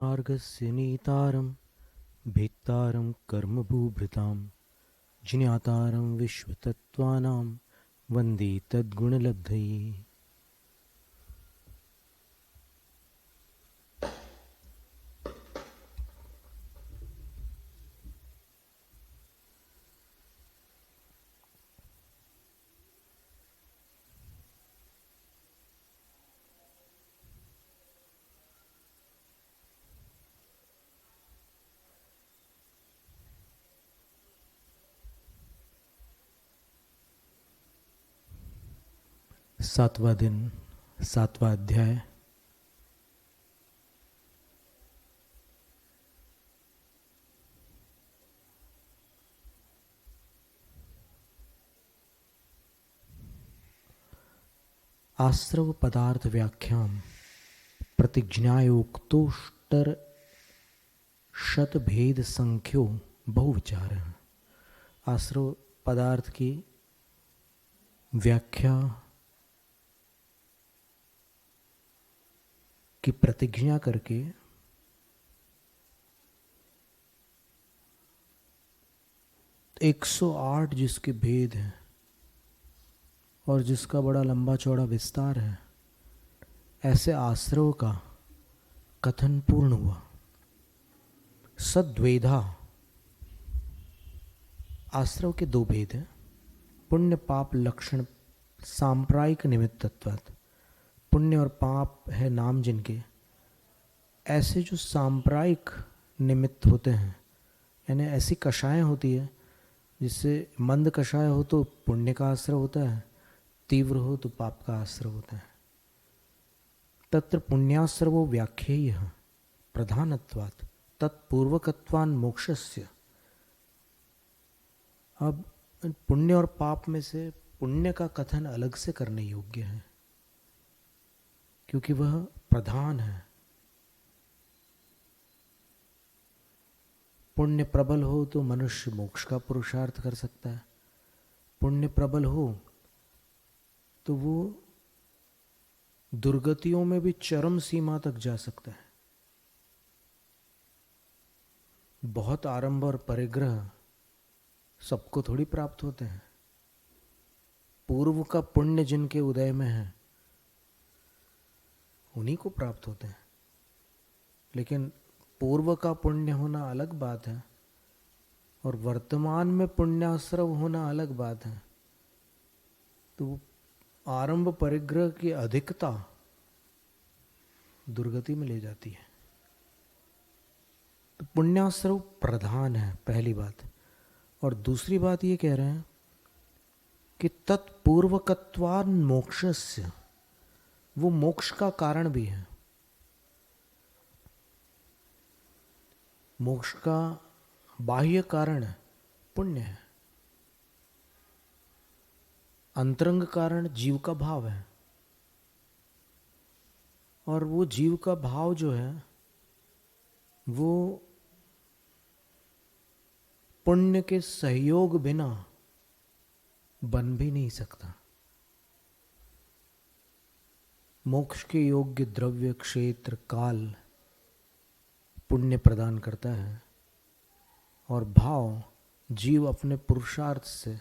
मार्गस्य नीतारं भेत्तारं कर्मभूभृतां ज्ञातारं विश्वतत्त्वानां वन्दे तद्गुणलब्धये। 7वां दिन 7वां अध्याय। आश्रव पदार्थ व्याख्यां प्रतिज्ञायोक्तोष्टर शतभेद संख्यो बहुविचार। आश्रव पदार्थ की व्याख्या की प्रतिज्ञा करके एक 108 जिसके भेद हैं और जिसका बड़ा लंबा चौड़ा विस्तार है, ऐसे आश्रव का कथन पूर्ण हुआ। सद्वेधा आश्रव के 2 भेद हैं। पुण्य पाप लक्षण सांप्रायिक निमित्तत्वात्, पुण्य और पाप है नाम जिनके, ऐसे जो सांप्रायिक निमित्त होते हैं, यानी ऐसी कषायें होती है जिससे मंद कषाय हो तो पुण्य का आश्रय होता है, तीव्र हो तो पाप का आश्रय होता है। तत्र पुण्याश्रवो व्याख्येयः प्रधानत्वात् तत्पूर्वकत्वान् मोक्षस्य। अब पुण्य और पाप में से पुण्य का कथन अलग से करने योग्य है, क्योंकि वह प्रधान है। पुण्य प्रबल हो तो मनुष्य मोक्ष का पुरुषार्थ कर सकता है। पुण्य प्रबल हो तो वो दुर्गतियों में भी चरम सीमा तक जा सकता है। बहुत आरंभ और परिग्रह सबको थोड़ी प्राप्त होते हैं। पूर्व का पुण्य जिनके उदय में है उन्हीं को प्राप्त होते हैं। लेकिन पूर्व का पुण्य होना अलग बात है और वर्तमान में पुण्याश्रव होना अलग बात है। तो आरंभ परिग्रह की अधिकता दुर्गति में ले जाती है। तो पुण्याश्रव प्रधान है, पहली बात। और दूसरी बात ये कह रहे हैं कि तत्पूर्वकत्वान् मोक्षस्य, वो मोक्ष का कारण भी है। मोक्ष का बाह्य कारण पुण्य है, अंतरंग कारण जीव का भाव है। और वो जीव का भाव जो है वो पुण्य के सहयोग बिना बन भी नहीं सकता। मोक्ष के योग्य द्रव्य, क्षेत्र, काल पुण्य प्रदान करता है और भाव जीव अपने पुरुषार्थ से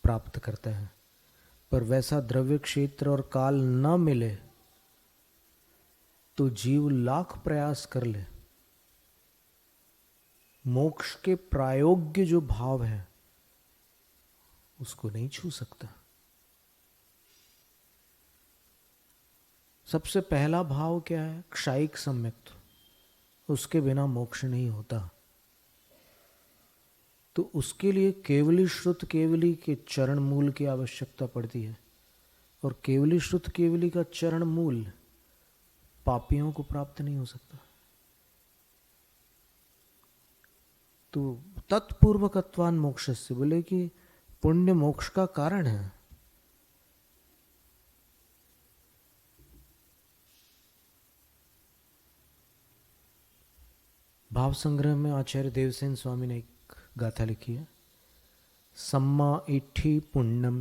प्राप्त करता है। पर वैसा द्रव्य, क्षेत्र और काल न मिले तो जीव लाख प्रयास कर ले, मोक्ष के प्रायोग्य जो भाव है उसको नहीं छू सकता। सबसे पहला भाव क्या है? क्षायिक सम्यक्त। उसके बिना मोक्ष नहीं होता। तो उसके लिए केवली श्रुत केवली के चरण मूल की आवश्यकता पड़ती है। और केवली श्रुत केवली का चरण मूल पापियों को प्राप्त नहीं हो सकता। तो तत्पूर्वकत्वान् मोक्षस्य बोले कि पुण्य मोक्ष का कारण है। भाव संग्रह में आचार्य देवसेन स्वामी ने एक गाथा लिखी है। सम्मा इट्ठी पुण्यम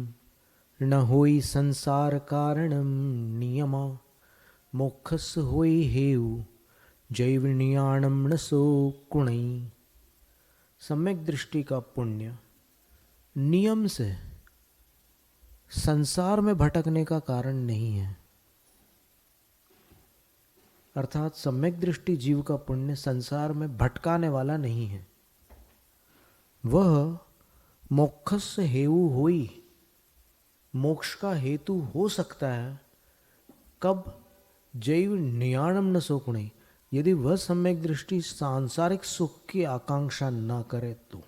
न होई संसार कारणम नियमा, मोक्षस होई हेउ जैविण्याणम न सो कुणई। सम्यक दृष्टि का पुण्य नियम से संसार में भटकने का कारण नहीं है। अर्थात सम्यक दृष्टि जीव का पुण्य संसार में भटकाने वाला नहीं है। वह मोक्षस्य हेतु होई, मोक्ष का हेतु हो सकता है। कब? जैव नियाणम न सोकुणे, यदि वह सम्यक दृष्टि सांसारिक सुख की आकांक्षा न करे तो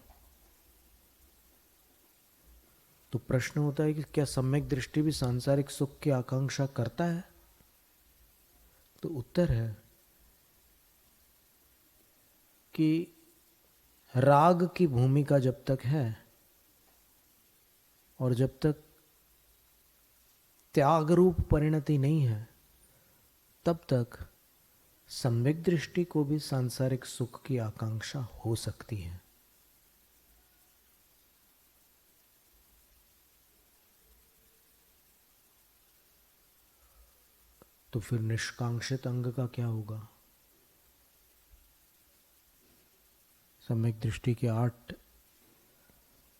प्रश्न होता है कि क्या सम्यक दृष्टि भी सांसारिक सुख की आकांक्षा करता है? तो उत्तर है कि राग की भूमिका जब तक है और जब तक त्याग रूप परिणति नहीं है, तब तक सम्यक दृष्टि को भी सांसारिक सुख की आकांक्षा हो सकती है। तो फिर निष्कांक्षित अंग का क्या होगा? सम्यक दृष्टि के 8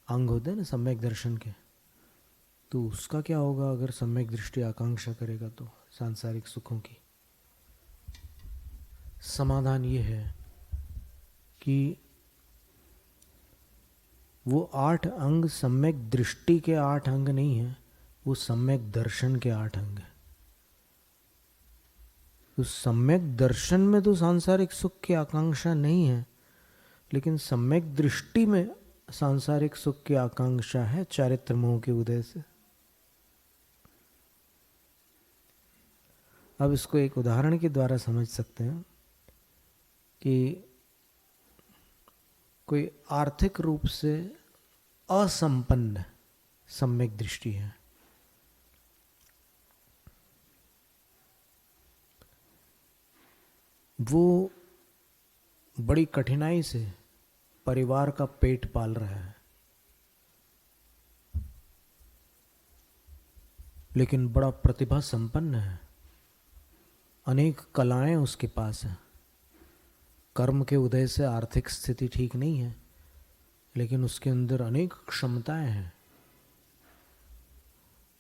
अंग होते हैं ना सम्यक दर्शन के, तो उसका क्या होगा अगर सम्यक दृष्टि आकांक्षा करेगा तो सांसारिक सुखों की? समाधान ये है कि वो 8 अंग सम्यक दृष्टि के 8 अंग नहीं है, वो सम्यक दर्शन के 8 अंग है। तो सम्यक दर्शन में तो सांसारिक सुख की आकांक्षा नहीं है, लेकिन सम्यक दृष्टि में सांसारिक सुख की आकांक्षा है चारित्र मोह के उदय से। अब इसको एक उदाहरण के द्वारा समझ सकते हैं कि कोई आर्थिक रूप से असंपन्न सम्यक दृष्टि है, वो बड़ी कठिनाई से परिवार का पेट पाल रहा है, लेकिन बड़ा प्रतिभा संपन्न है, अनेक कलाएं उसके पास हैं। कर्म के उदय से आर्थिक स्थिति ठीक नहीं है, लेकिन उसके अंदर अनेक क्षमताएं हैं।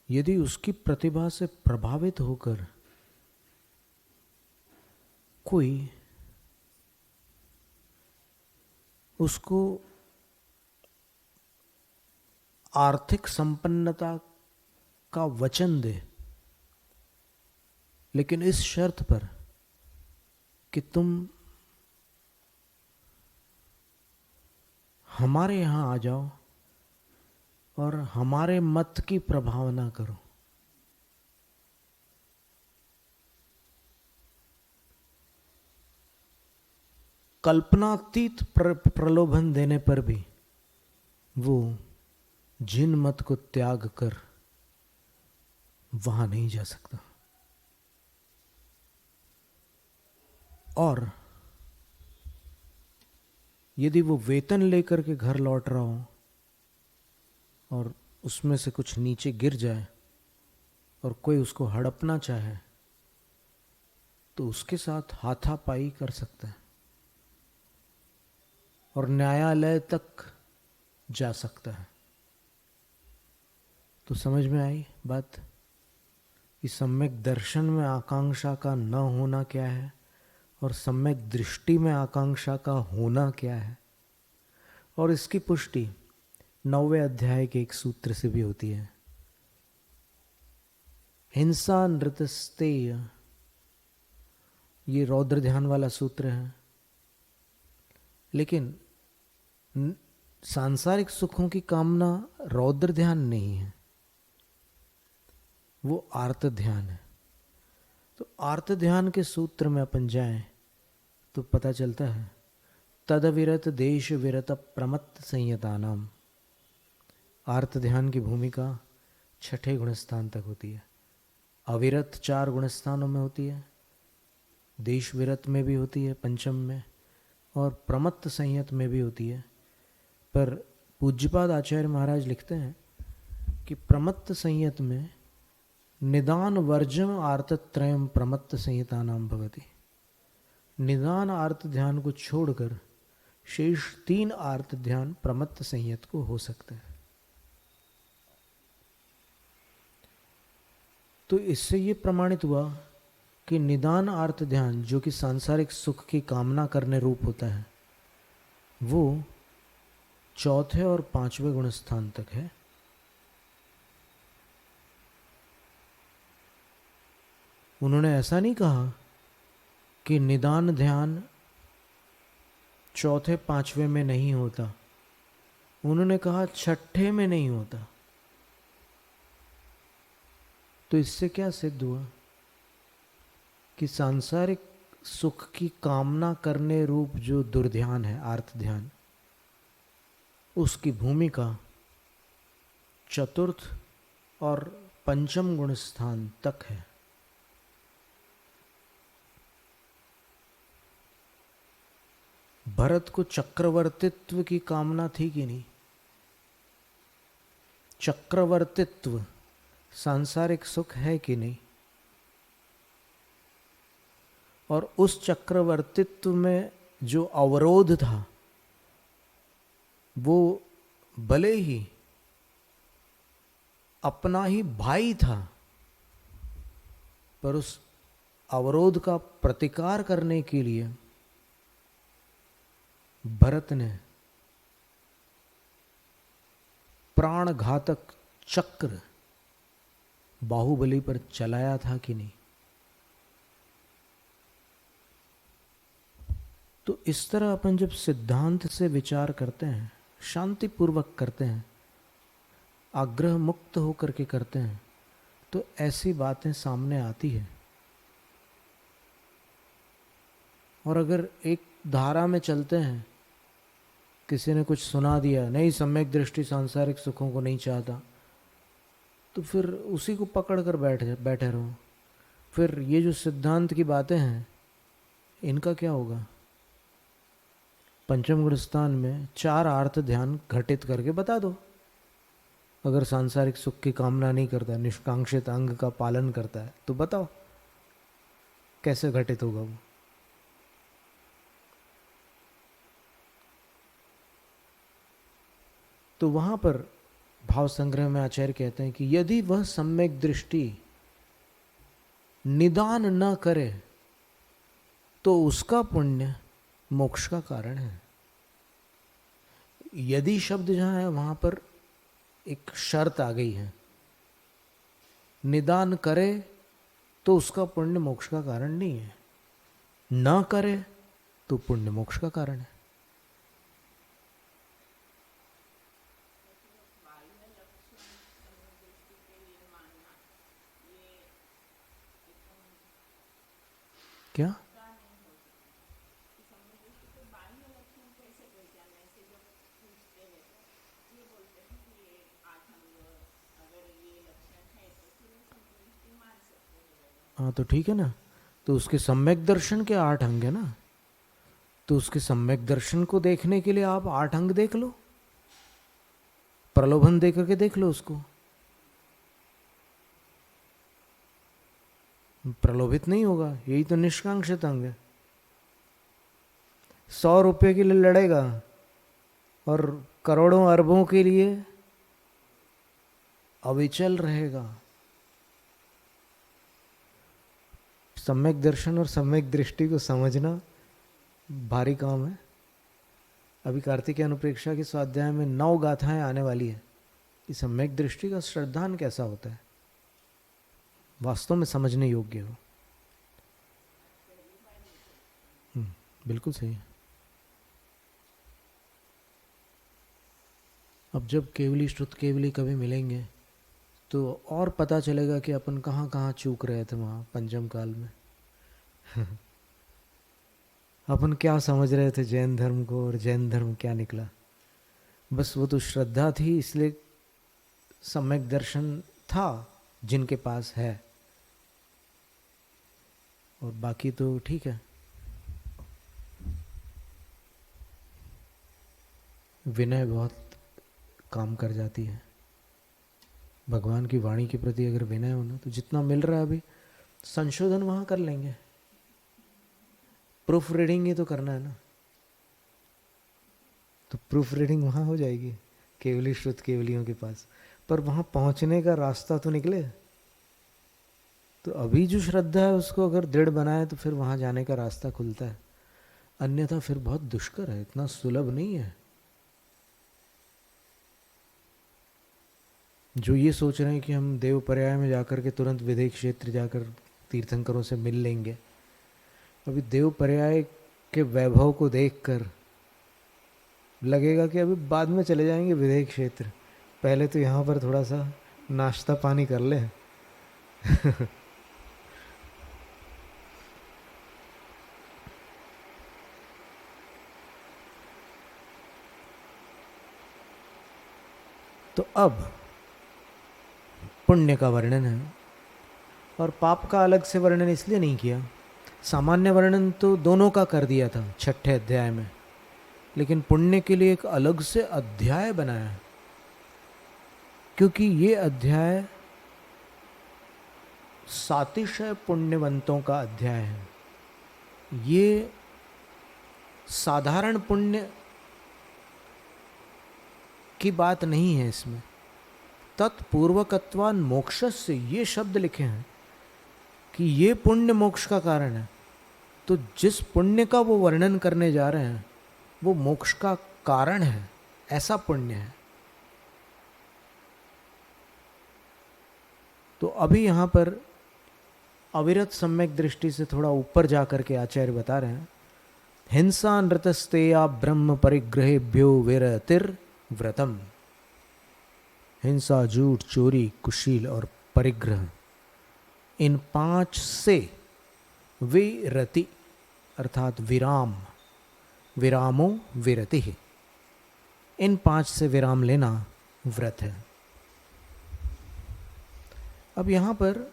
यदि उसकी प्रतिभा से प्रभावित होकर कोई उसको आर्थिक संपन्नता का वचन दे, लेकिन इस शर्त पर कि तुम हमारे यहां आ जाओ और हमारे मत की प्रभावना करो, कल्पनातीत प्रलोभन देने पर भी वो जिन मत को त्याग कर वहां नहीं जा सकता। और यदि वो वेतन लेकर के घर लौट रहा हो और उसमें से कुछ नीचे गिर जाए और कोई उसको हड़पना चाहे तो उसके साथ हाथापाई कर सकता है और न्यायालय तक जा सकता है। तो समझ में आई बात? इस सम्यक दर्शन में आकांक्षा का न होना क्या है और सम्यक दृष्टि में आकांक्षा का होना क्या है। और इसकी पुष्टि 9वें अध्याय के एक सूत्र से भी होती है। हिंसा नृतस्तेय, ये रौद्र ध्यान वाला सूत्र है, लेकिन सांसारिक सुखों की कामना रौद्र ध्यान नहीं है, वो आर्त ध्यान है। तो आर्त ध्यान के सूत्र में अपन जाएं तो पता चलता है तदविरत देश विरत प्रमत्त संयता नाम। आर्त ध्यान की भूमिका 6ठे गुणस्थान तक होती है। अविरत 4 गुणस्थानों में होती है, देश विरत में भी होती है 5म में, और प्रमत्त संयत में भी होती है। पर पूज्यपाद आचार्य महाराज लिखते हैं कि प्रमत्त संयत में निदान वर्जम आर्तत्रयम प्रमत्त संहिता नाम भवति। निदान आर्त ध्यान को छोड़कर शेष 3 आर्त ध्यान प्रमत्त संयत को हो सकते हैं। तो इससे ये प्रमाणित हुआ कि निदान आर्त ध्यान जो कि सांसारिक सुख की कामना करने रूप होता है, वो चौथे और 5वें गुण स्थान तक है। उन्होंने ऐसा नहीं कहा कि निदान ध्यान चौथे 5वें में नहीं होता, उन्होंने कहा छठे में नहीं होता। तो इससे क्या सिद्ध हुआ कि सांसारिक सुख की कामना करने रूप जो दुर्ध्यान है, आर्त ध्यान, उसकी भूमिका चतुर्थ और 5म गुण स्थान तक है। भरत को चक्रवर्तित्व की कामना थी कि नहीं? चक्रवर्तित्व सांसारिक सुख है कि नहीं? और उस चक्रवर्तित्व में जो अवरोध था, वो भले ही अपना ही भाई था, पर उस अवरोध का प्रतिकार करने के लिए भरत ने प्राणघातक चक्र बाहुबली पर चलाया था कि नहीं? तो इस तरह अपन जब सिद्धांत से विचार करते हैं, शांतिपूर्वक करते हैं, आग्रह मुक्त होकर के करते हैं, तो ऐसी बातें सामने आती है। और अगर एक धारा में चलते हैं, किसी ने कुछ सुना दिया, नहीं सम्यक दृष्टि सांसारिक सुखों को नहीं चाहता, तो फिर उसी को पकड़ कर बैठे रहो। फिर ये जो सिद्धांत की बातें हैं, इनका क्या होगा? 5म गुण स्थान में 4 आर्त ध्यान घटित करके बता दो। अगर सांसारिक सुख की कामना नहीं करता, निष्कांक्षित अंग का पालन करता है, तो बताओ कैसे घटित होगा वो। तो वहां पर भाव संग्रह में आचार्य कहते हैं कि यदि वह सम्यक दृष्टि निदान न करे तो उसका पुण्य मोक्ष का कारण है। यदि शब्द जहां है वहां पर एक शर्त आ गई है, निदान करे तो उसका पुण्य मोक्ष का कारण नहीं है, न करे तो पुण्य मोक्ष का कारण है। क्या? हाँ तो ठीक है ना, तो उसके सम्यक दर्शन के 8 अंग है ना, तो उसके सम्यक दर्शन को देखने के लिए आप 8 अंग देख लो, प्रलोभन दे करके देख लो उसको। प्रलोभित नहीं होगा, यही तो निष्कांक्षित अंग है। 100 रुपये के लिए लड़ेगा और करोड़ों अरबों के लिए अविचल रहेगा। सम्यक दर्शन और सम्यक दृष्टि को समझना भारी काम है। अभी कार्तिकेय अनुप्रेक्षा की स्वाध्याय में 9 गाथाएं आने वाली है कि सम्यक दृष्टि का श्रद्धान कैसा होता है, वास्तव में समझने योग्य हो। बिल्कुल सही है। अब जब केवली श्रुत केवली कभी मिलेंगे तो और पता चलेगा कि अपन कहाँ कहाँ चूक रहे थे वहाँ पंचम काल में। अपन क्या समझ रहे थे जैन धर्म को, और जैन धर्म क्या निकला। बस वो तो श्रद्धा थी, इसलिए सम्यक दर्शन था जिनके पास है, और बाकी तो ठीक है। विनय बहुत काम कर जाती है। भगवान की वाणी के प्रति अगर विनय होना, तो जितना मिल रहा है अभी संशोधन वहाँ कर लेंगे। प्रूफ रीडिंग ही तो करना है ना, तो प्रूफ रीडिंग वहाँ हो जाएगी केवली श्रुत केवलियों के पास, पर वहाँ पहुँचने का रास्ता तो निकले। तो अभी जो श्रद्धा है उसको अगर दृढ़ बनाए तो फिर वहाँ जाने का रास्ता खुलता है, अन्यथा फिर बहुत दुष्कर है, इतना सुलभ नहीं है। जो ये सोच रहे हैं कि हम देव पर्याय में जाकर के तुरंत विदेह क्षेत्र जाकर तीर्थंकरों से मिल लेंगे, अभी देव पर्याय के वैभव को देखकर लगेगा कि अभी बाद में चले जाएंगे विदेह क्षेत्र, पहले तो यहाँ पर थोड़ा सा नाश्ता पानी कर ले। तो अब पुण्य का वर्णन है और पाप का अलग से वर्णन इसलिए नहीं किया, सामान्य वर्णन तो दोनों का कर दिया था 6ठे अध्याय में, लेकिन पुण्य के लिए एक अलग से अध्याय बनाया, क्योंकि ये अध्याय सातिशय पुण्यवंतों का अध्याय है। ये साधारण पुण्य की बात नहीं है, इसमें तत्पूर्वकत्वान मोक्षस्य ये शब्द लिखे हैं कि ये पुण्य मोक्ष का कारण है। तो जिस पुण्य का वो वर्णन करने जा रहे हैं वो मोक्ष का कारण है, ऐसा पुण्य है। तो अभी यहां पर अविरत सम्यक दृष्टि से थोड़ा ऊपर जाकर के आचार्य बता रहे हैं, हिंसा नृतस्तेया ब्रह्म परिग्रहेभ्यो विरतिर व्रतम। हिंसा, झूठ, चोरी, कुशील और परिग्रह, इन 5 से विरति अर्थात विराम, विरामो विरति है, इन 5 से विराम लेना व्रत है। अब यहां पर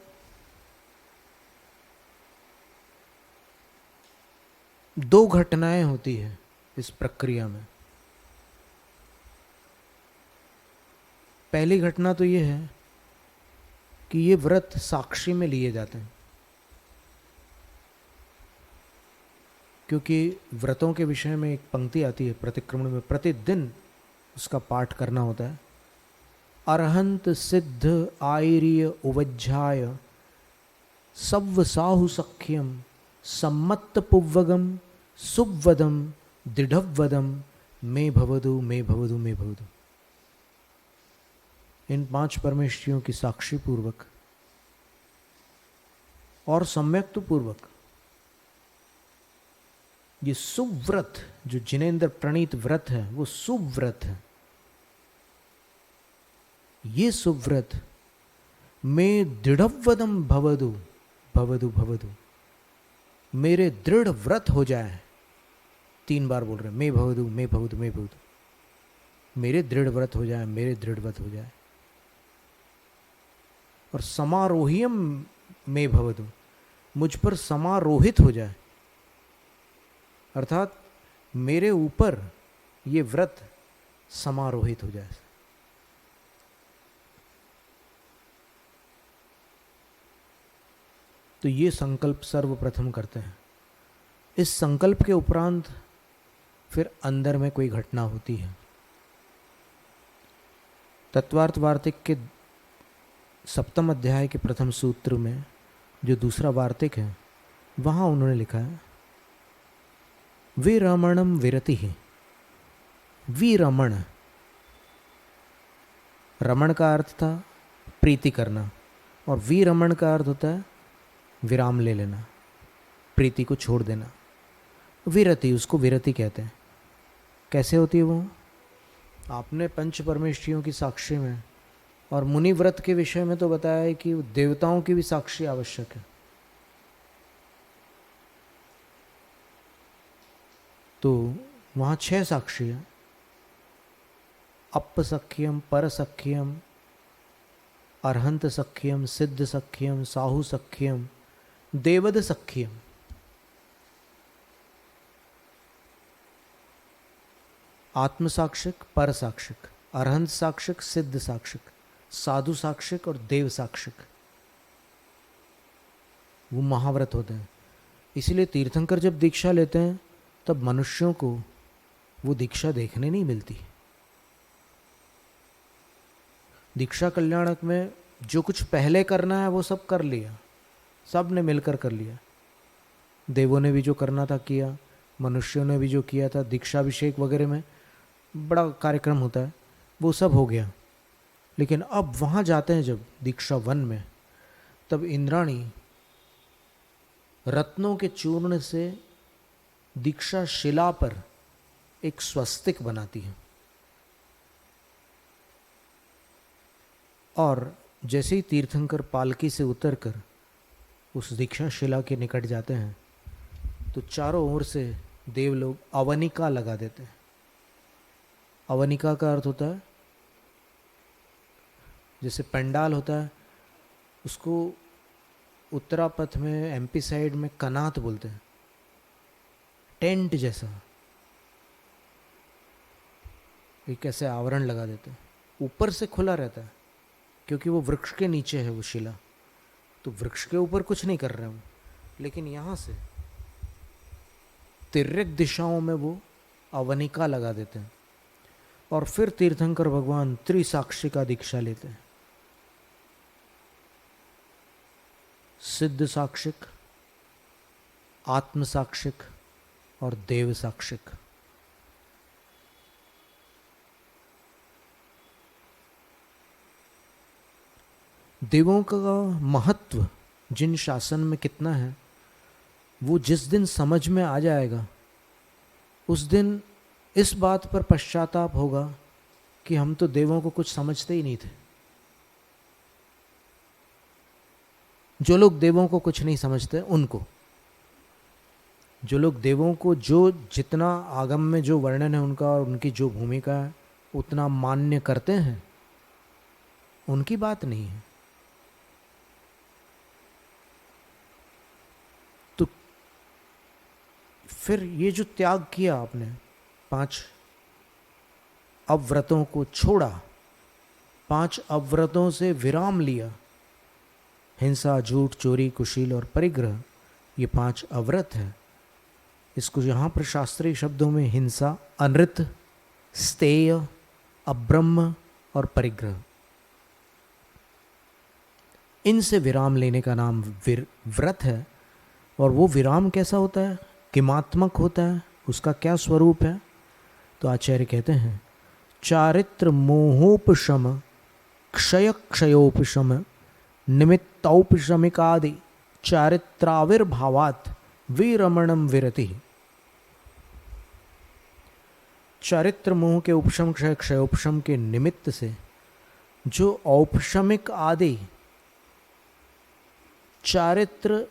दो घटनाएं होती है इस प्रक्रिया में। पहली घटना तो ये है कि ये व्रत साक्षी में लिए जाते हैं, क्योंकि व्रतों के विषय में एक पंक्ति आती है प्रतिक्रमण में, प्रतिदिन उसका पाठ करना होता है। अरहंत सिद्ध आईर्य उवज्झाय सव्व साहु सख्यम सम्मत्त पुव्वगम सुवदम दृढ़वदम मे भवदु मे भवदु मे भवदु। इन 5 परमेष्ठियों की साक्षी पूर्वक और सम्यक्त पूर्वक ये सुव्रत, जो जिनेन्द्र प्रणीत व्रत है वो सुव्रत है। ये सुव्रत में दृढ़वदम भवदु भवदु भवदु, मेरे दृढ़ व्रत हो जाए। 3 बार बोल रहे, मैं भवदु मैं भवदु मैं भवदु, मेरे दृढ़ व्रत हो जाए, मेरे दृढ़ व्रत हो जाए। और समारोहियम में भवदु, मुझ पर समारोहित हो जाए, अर्थात मेरे ऊपर ये व्रत समारोहित हो जाए। तो ये संकल्प सर्वप्रथम करते हैं। इस संकल्प के उपरांत फिर अंदर में कोई घटना होती है। तत्वार्थ वार्तिक के 7वें अध्याय के प्रथम सूत्र में जो दूसरा वार्तिक है, वहां उन्होंने लिखा है विरमणम विरति है। विरमण, रमण का अर्थ था प्रीति करना, और विरमण का अर्थ होता है विराम ले लेना, प्रीति को छोड़ देना। विरति, उसको विरति कहते हैं। कैसे होती है वो? आपने पंच परमेष्ठियों की साक्षी में और मुनि व्रत के विषय में तो बताया है कि देवताओं की भी साक्षी आवश्यक है। तो वहाँ 6 साक्षी है, अपसख्यम, परसख्यम, अरहंत सख्यम, सिद्ध सख्यम, साहु सख्यम, देवद सख्यम। आत्म साक्षिक, पर साक्षिक, अरहंत साक्षिक, सिद्ध साक्षिक, साधु साक्षिक और देव साक्षिक, वो महाव्रत होते हैं। इसीलिए तीर्थंकर जब दीक्षा लेते हैं तब मनुष्यों को वो दीक्षा देखने नहीं मिलती। दीक्षा कल्याणक में जो कुछ पहले करना है वो सब कर लिया, सब ने मिलकर कर लिया। देवों ने भी जो करना था किया, मनुष्यों ने भी जो किया था, दीक्षाभिषेक वगैरह में बड़ा कार्यक्रम होता है, वो सब हो गया। लेकिन अब वहाँ जाते हैं जब दीक्षा वन में, तब इंद्राणी रत्नों के चूर्ण से दीक्षा शिला पर एक स्वस्तिक बनाती है। और जैसे ही तीर्थंकर पालकी से उतरकर उस दीक्षा शिला के निकट जाते हैं तो चारों ओर से देव लोग अवनिका लगा देते हैं। अवनिका का अर्थ होता है, जैसे पंडाल होता है उसको उत्तरापथ में एमपी साइड में कनात बोलते हैं, टेंट जैसा एक ऐसे आवरण लगा देते हैं। ऊपर से खुला रहता है क्योंकि वो वृक्ष के नीचे है वो शिला, तो वृक्ष के ऊपर कुछ नहीं कर रहे हैं वो, लेकिन यहाँ से तिर्यक दिशाओं में वो अवनिका लगा देते हैं। और फिर तीर्थंकर भगवान त्रिसाक्षी का दीक्षा लेते हैं, सिद्ध साक्षिक, आत्म साक्षिक और देव साक्षिक। देवों का महत्व जिन शासन में कितना है वो जिस दिन समझ में आ जाएगा उस दिन इस बात पर पश्चाताप होगा कि हम तो देवों को कुछ समझते ही नहीं थे। जो लोग देवों को कुछ नहीं समझते उनको, जो लोग देवों को जो जितना आगम में जो वर्णन है उनका और उनकी जो भूमिका है उतना मान्य करते हैं, उनकी बात नहीं है। तो फिर ये जो त्याग किया आपने, 5 अव्रतों को छोड़ा, 5 अव्रतों से विराम लिया, हिंसा, झूठ, चोरी, कुशील और परिग्रह, ये 5 अव्रत है। इसको यहाँ पर शास्त्रीय शब्दों में हिंसा, अनृत, स्तेय, अब्रह्म और परिग्रह, इनसे विराम लेने का नाम व्रत है। और वो विराम कैसा होता है, किमात्मक होता है, उसका क्या स्वरूप है? तो आचार्य कहते हैं चारित्र मोहोपशम, क्षय क्षयोपशम, निमित्तौपशमिकादि चारित्राविर्भावात् विरमणम विरति। चारित्र मोह के उपशम, क्षय क्षयोपशम के निमित्त से जो औपशमिक आदि चारित्र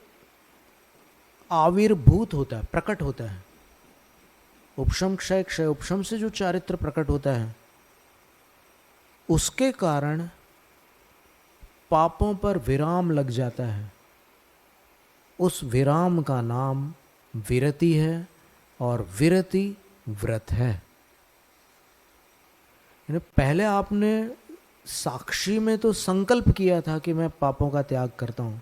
आविर्भूत होता है, प्रकट होता है, उपशम क्षय क्षय उपशम से जो चारित्र प्रकट होता है उसके कारण पापों पर विराम लग जाता है। उस विराम का नाम विरति है और विरति व्रत है। पहले आपने साक्षी में तो संकल्प किया था कि मैं पापों का त्याग करता हूं,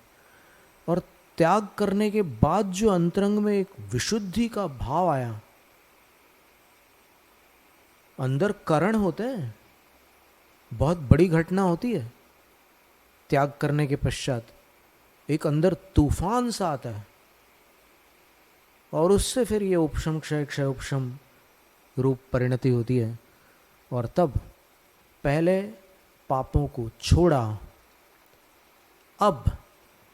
और त्याग करने के बाद जो अंतरंग में एक विशुद्धि का भाव आया, अंदर करण होते हैं, बहुत बड़ी घटना होती है। त्याग करने के पश्चात एक अंदर तूफान सा आता है और उससे फिर ये उपशम क्षय क्षय उपशम रूप परिणति होती है। और तब पहले पापों को छोड़ा, अब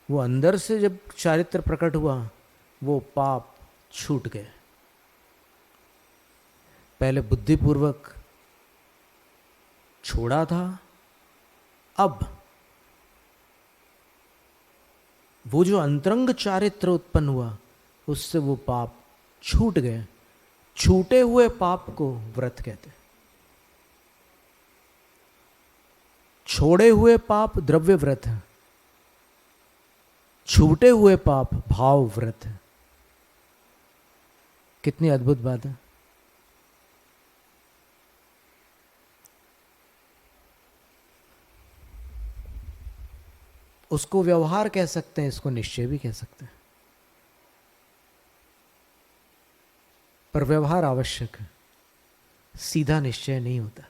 वो अंदर से जब चारित्र प्रकट हुआ वो पाप छूट गए। पहले बुद्धिपूर्वक छोड़ा था, अब वो जो अंतरंग चारित्र उत्पन्न हुआ उससे वो पाप छूट गए। छूटे हुए पाप को व्रत कहते हैं। छोड़े हुए पाप द्रव्य व्रत है, छूटे हुए पाप भाव व्रत है। कितनी अद्भुत बात है। उसको व्यवहार कह सकते हैं, इसको निश्चय भी कह सकते हैं। पर व्यवहार आवश्यक है, सीधा निश्चय नहीं होता।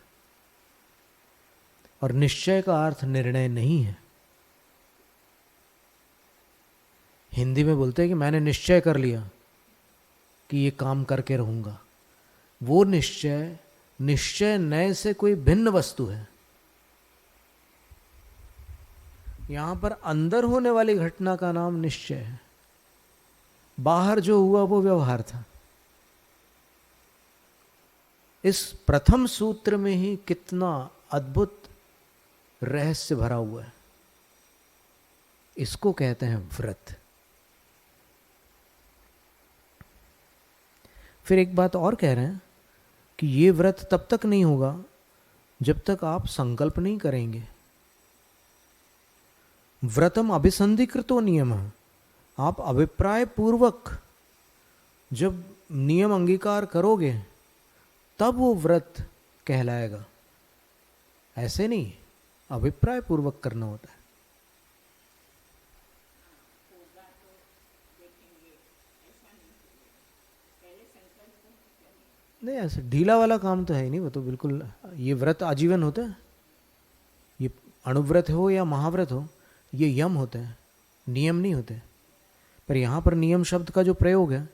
और निश्चय का अर्थ निर्णय नहीं है। हिंदी में बोलते हैं कि मैंने निश्चय कर लिया कि ये काम करके रहूंगा। वो निश्चय निश्चय नए से कोई भिन्न वस्तु है। यहां पर अंदर होने वाली घटना का नाम निश्चय है, बाहर जो हुआ वो व्यवहार था। इस प्रथम सूत्र में ही कितना अद्भुत रहस्य भरा हुआ है। इसको कहते हैं व्रत। फिर एक बात और कह रहे हैं कि ये व्रत तब तक नहीं होगा जब तक आप संकल्प नहीं करेंगे। व्रतम अभिसंधिकृतो नियम, आप अभिप्राय पूर्वक जब नियम अंगीकार करोगे तब वो व्रत कहलाएगा। ऐसे नहीं, अभिप्राय पूर्वक करना होता है। नहीं, ऐसे ढीला वाला काम तो है ही नहीं। वो तो बिल्कुल, ये व्रत आजीवन होता है। ये अणुव्रत हो या महाव्रत हो, ये यम होते हैं, नियम नहीं होते। पर यहाँ पर नियम शब्द का जो प्रयोग है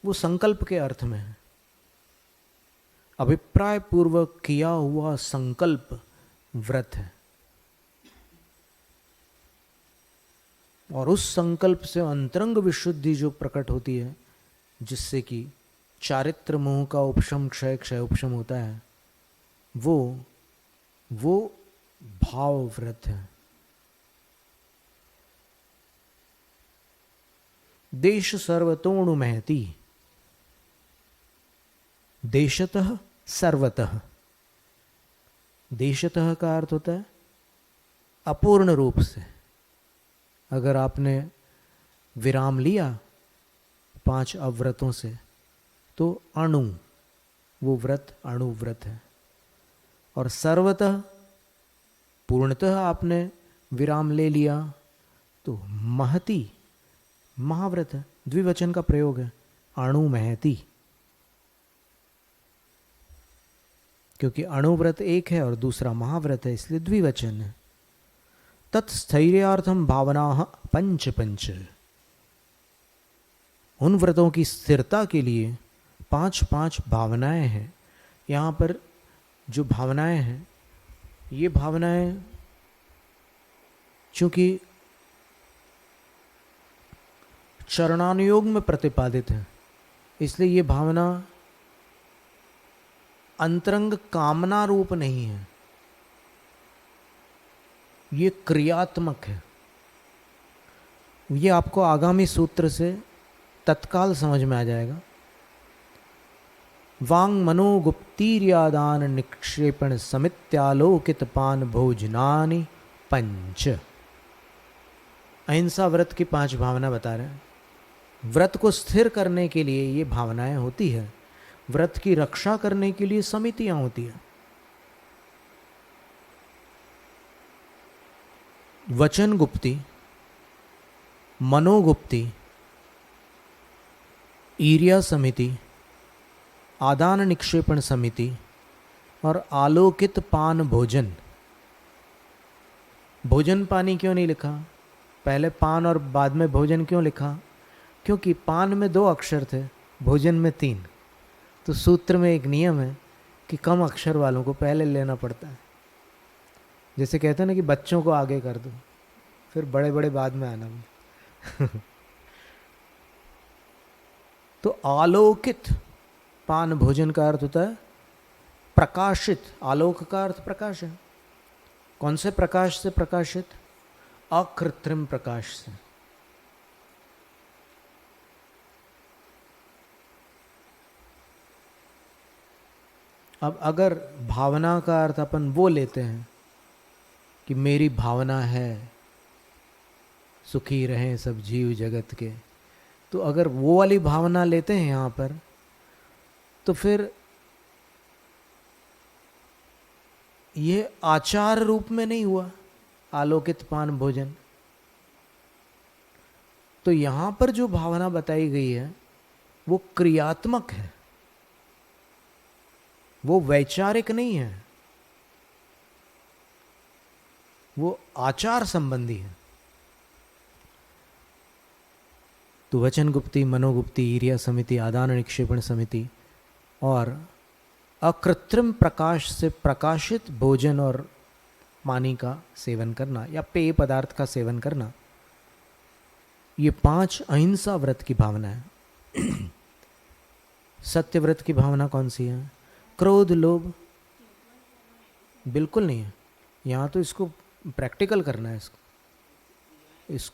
वो संकल्प के अर्थ में है। अभिप्राय पूर्वक किया हुआ संकल्प व्रत है। और उस संकल्प से अंतरंग विशुद्धि जो प्रकट होती है, जिससे कि चारित्र मोह का उपशम क्षय क्षय उपशम होता है, वो भाव व्रत है। देश सर्वतोणु महती, देशतः सर्वतः। देशतः का अर्थ होता है अपूर्ण रूप से। अगर आपने विराम लिया 5 अव्रतों से तो अणु, वो व्रत अणु व्रत है। और सर्वतः, पूर्णतः आपने विराम ले लिया तो महती, महाव्रत है। द्विवचन का प्रयोग है, अणु महती। क्योंकि अणुव्रत एक है और दूसरा महाव्रत है, इसलिए द्विवचन है। तत्स्थैर्यार्थम भावना पंच पंच। उन व्रतों की स्थिरता के लिए 5 भावनाएं हैं। यहाँ पर जो भावनाएं हैं, ये भावनाएं चूंकि चरणानुयोग में प्रतिपादित है, इसलिए ये भावना अंतरंग कामना रूप नहीं है, ये क्रियात्मक है। ये आपको आगामी सूत्र से तत्काल समझ में आ जाएगा। वांग मनो गुप्तीर्यादान निक्षेपण समित्यालोकित पान भोजनानि पंच। अहिंसा व्रत की 5 भावना बता रहे हैं। व्रत को स्थिर करने के लिए ये भावनाएं होती है, व्रत की रक्षा करने के लिए समितियां होती है। वचन गुप्ती, मनोगुप्ती, ईर्या समिति, आदान निक्षेपण समिति और आलोकित पान भोजन। भोजन पानी क्यों नहीं लिखा? पहले पान और बाद में भोजन क्यों लिखा? क्योंकि पान में 2 अक्षर थे, भोजन में 3। तो सूत्र में एक नियम है कि कम अक्षर वालों को पहले लेना पड़ता है। जैसे कहते हैं ना कि बच्चों को आगे कर दो, फिर बड़े बड़े बाद में आना भी। तो आलोकित पान भोजन का अर्थ होता है प्रकाशित। आलोक का अर्थ प्रकाश है। कौन से प्रकाश से प्रकाशित? अकृत्रिम प्रकाश से। अब अगर भावना का अर्थ अपन वो लेते हैं कि मेरी भावना है सुखी रहें सब जीव जगत के, तो अगर वो वाली भावना लेते हैं यहाँ पर, तो फिर ये आचार रूप में नहीं हुआ आलोकित पान भोजन। तो यहाँ पर जो भावना बताई गई है वो क्रियात्मक है। वो वैचारिक नहीं है, वो आचार संबंधी है। तो वचन गुप्ती, मनोगुप्ती, ईर्या समिति, आदान निक्षेपण समिति और अकृत्रिम प्रकाश से प्रकाशित भोजन और पानी का सेवन करना या पेय पदार्थ का सेवन करना, ये 5 अहिंसा व्रत की भावना है। सत्य व्रत की भावना कौन सी है? क्रोध, लोभ बिल्कुल नहीं है। यहाँ तो इसको प्रैक्टिकल करना है,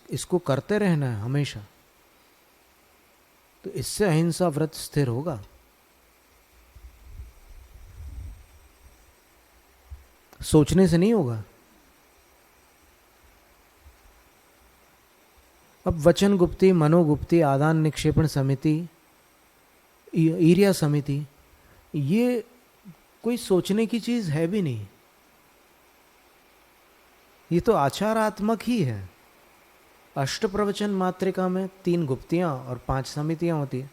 इसको करते रहना है हमेशा, तो इससे अहिंसा व्रत स्थिर होगा। सोचने से नहीं होगा। अब वचन गुप्ती, मनोगुप्ती, आदान निक्षेपण समिति, ईर्या समिति, ये कोई सोचने की चीज है भी नहीं, ये तो आचारात्मक ही है। अष्ट प्रवचन मात्रिका में 3 गुप्तियां और 5 समितियां होती है,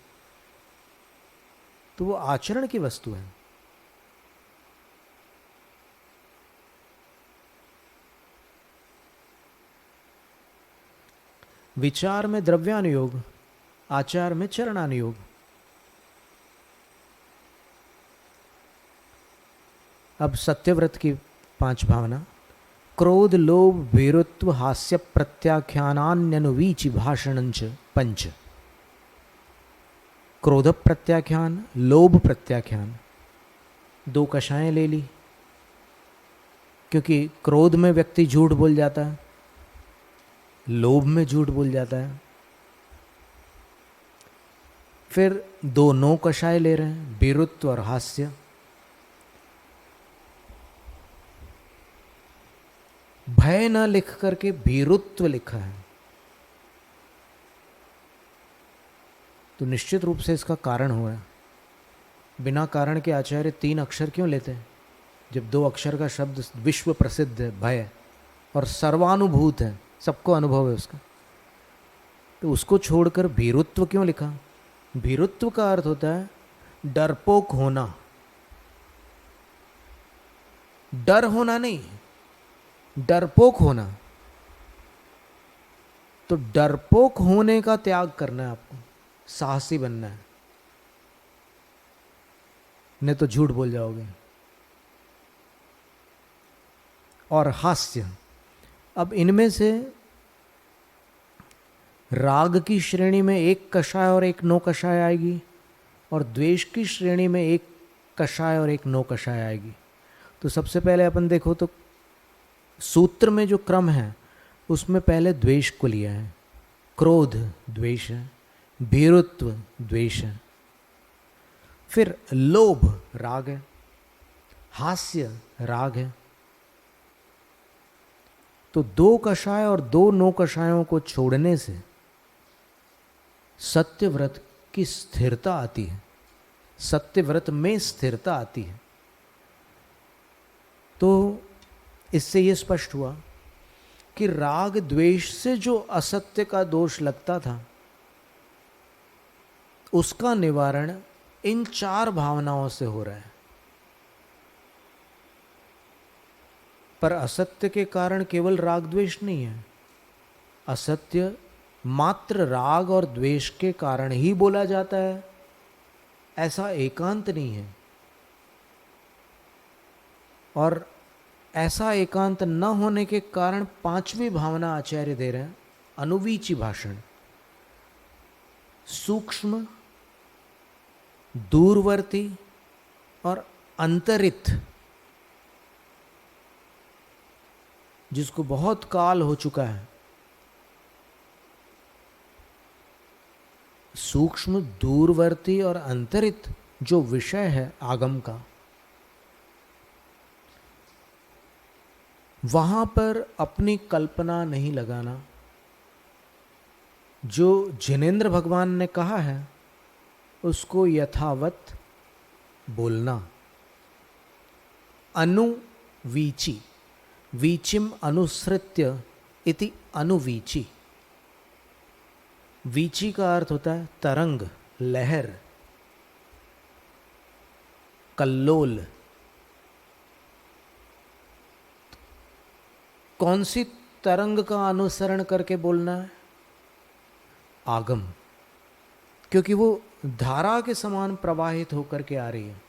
तो वो आचरण की वस्तु है। विचार में द्रव्यानुयोग, आचार में चरणानुयोग। अब सत्यव्रत की 5 भावना। क्रोध, लोभ, भीरुत्व, हास्य प्रत्याख्यानान्यनुवीचि भाषणंच 5। क्रोध प्रत्याख्यान, लोभ प्रत्याख्यान, 2 कषायें ले ली, क्योंकि क्रोध में व्यक्ति झूठ बोल जाता है, लोभ में झूठ बोल जाता है। फिर 2 नो कषाय ले रहे हैं, भीरुत्व और हास्य। भय न लिख करके भीरुत्व लिखा है, तो निश्चित रूप से इसका कारण हुआ है। बिना कारण के आचार्य 3 अक्षर क्यों लेते हैं, जब 2 अक्षर का शब्द विश्व प्रसिद्ध है भय, और सर्वानुभूत है, सबको अनुभव है उसका, तो उसको छोड़कर भीरुत्व क्यों लिखा? भीरुत्व का अर्थ होता है डरपोक होना, डर होना नहीं, डरपोक होना। तो डरपोक होने का त्याग करना है आपको, साहसी बनना है, नहीं तो झूठ बोल जाओगे। और हास्य, अब इनमें से राग की श्रेणी में 1 कषाय और 1 नो कषाय आएगी, और द्वेष की श्रेणी में 1 कषाय और 1 नो कषाय आएगी। तो सबसे पहले अपन देखो तो सूत्र में जो क्रम है उसमें पहले द्वेष को लिया है। क्रोध द्वेष है, भीरुत्व द्वेष है, फिर लोभ राग है, हास्य राग है। तो 2 कषाय और 2 नो कषायों को छोड़ने से सत्यव्रत की स्थिरता आती है, सत्यव्रत में स्थिरता आती है। तो इससे यह स्पष्ट हुआ कि राग द्वेष से जो असत्य का दोष लगता था उसका निवारण इन 4 भावनाओं से हो रहा है। पर असत्य के कारण केवल राग द्वेष नहीं है, असत्य मात्र राग और द्वेष के कारण ही बोला जाता है, ऐसा एकांत नहीं है। और ऐसा एकांत न होने के कारण 5वीं भावना आचार्य दे रहे हैं, अनुवीची भाषण। सूक्ष्म, दूरवर्ती और अंतरित, जिसको बहुत काल हो चुका है। सूक्ष्म, दूरवर्ती और अंतरित जो विषय है आगम का, वहां पर अपनी कल्पना नहीं लगाना। जो जिनेंद्र भगवान ने कहा है उसको यथावत बोलना। अनुवीची, वीचिम अनुसृत्य इति अनुवीची। वीची का अर्थ होता है तरंग, लहर। कल्लोल। कौन सी तरंग का अनुसरण करके बोलना है? आगम, क्योंकि वो धारा के समान प्रवाहित होकर के आ रही है।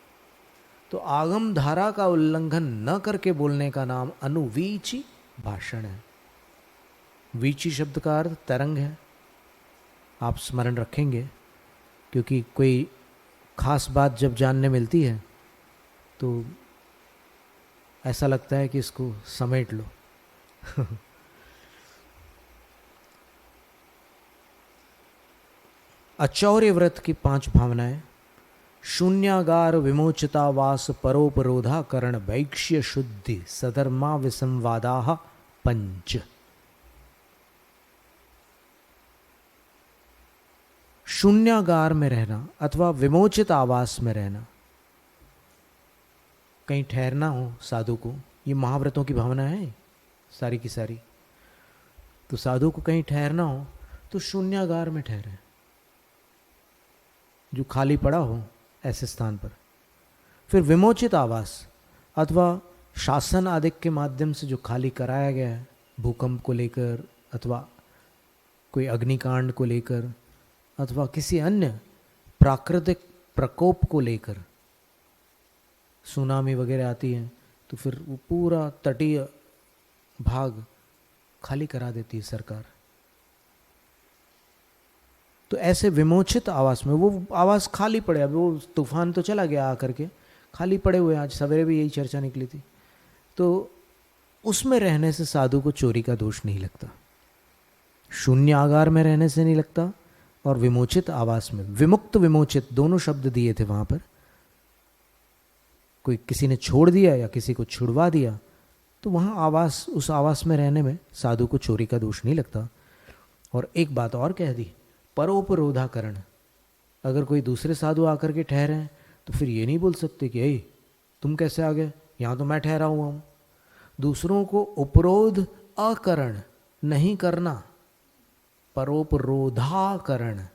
तो आगम धारा का उल्लंघन न करके बोलने का नाम अनुवीची भाषण है। वीची शब्द का अर्थ तरंग है, आप स्मरण रखेंगे, क्योंकि कोई खास बात जब जानने मिलती है तो ऐसा लगता है कि इसको समेट लो। अचौर्य व्रत की 5 भावनाएं: शून्यागार, विमोचितावास, परोपरोधाकरण, वैक्ष्य शुद्धि, सधर्मा विसंवादाः पंच। शून्यागार में रहना अथवा विमोचित आवास में रहना, कहीं ठहरना हो साधु को, ये महाव्रतों की भावना है सारी की सारी। तो साधु को कहीं ठहरना हो तो शून्यागार में ठहरे, जो खाली पड़ा हो ऐसे स्थान पर। फिर विमोचित आवास अथवा शासन आदि के माध्यम से जो खाली कराया गया है, भूकंप को लेकर अथवा कोई अग्निकांड को लेकर अथवा किसी अन्य प्राकृतिक प्रकोप को लेकर, सुनामी वगैरह आती है तो फिर वो पूरा तटीय भाग खाली करा देती है सरकार। तो ऐसे विमोचित आवास में, वो आवास खाली पड़े, अब वो तूफान तो चला गया आकर के, खाली पड़े हुए, आज सवेरे भी यही चर्चा निकली थी, तो उसमें रहने से साधु को चोरी का दोष नहीं लगता। शून्य आगार में रहने से नहीं लगता, और विमोचित आवास में, विमुक्त विमोचित दोनों शब्द दिए थे वहां पर। कोई किसी ने छोड़ दिया या किसी को छुड़वा दिया तो वहां आवास, उस आवास में रहने में साधु को चोरी का दोष नहीं लगता। और एक बात और कह दी, परोपरोधाकरण। अगर कोई दूसरे साधु आकर के ठहरे हैं तो फिर ये नहीं बोल सकते कि ए तुम कैसे आ गए, यहाँ तो मैं ठहरा हुआ हूँ। दूसरों को उपरोध अकरण नहीं करना, परोपरोधाकरण,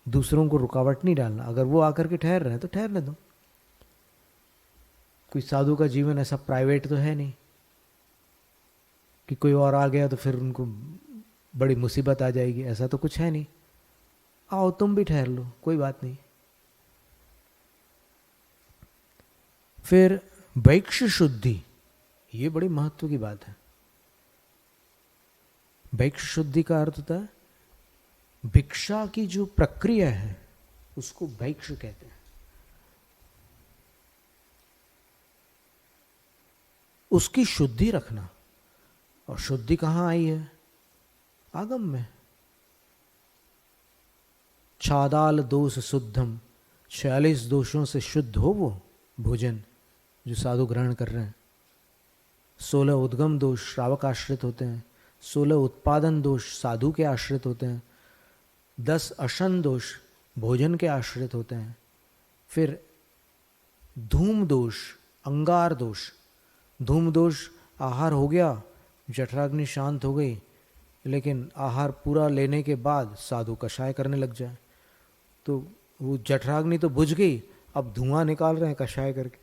दूसरों को रुकावट नहीं डालना। अगर वो आकर के ठहर रहे हैं तो ठहरने दो। कोई साधु का जीवन ऐसा प्राइवेट तो है नहीं कि कोई और आ गया तो फिर उनको बड़ी मुसीबत आ जाएगी, ऐसा तो कुछ है नहीं। आओ तुम भी ठहर लो, कोई बात नहीं। फिर वैक्ष्य शुद्धि, ये बड़ी महत्व की बात है। वैक्ष्य शुद्धि का अर्थ होता है भिक्षा की जो प्रक्रिया है उसको वैक्ष्य कहते हैं। उसकी शुद्धि रखना। और शुद्धि कहाँ आई है? आगम में। छादाल दोष शुद्धम, 46 दोषों से शुद्ध हो वो भोजन जो साधु ग्रहण कर रहे हैं। 16 उद्गम दोष श्रावक आश्रित होते हैं, 16 उत्पादन दोष साधु के आश्रित होते हैं, 10 अशन दोष भोजन के आश्रित होते हैं। फिर धूम दोष, अंगार दोष। धूम दोष, आहार हो गया, जठराग्नि शांत हो गई, लेकिन आहार पूरा लेने के बाद साधु कषाय करने लग जाए तो वो जठराग्नि तो बुझ गई, अब धुआं निकाल रहे हैं कषाय करके,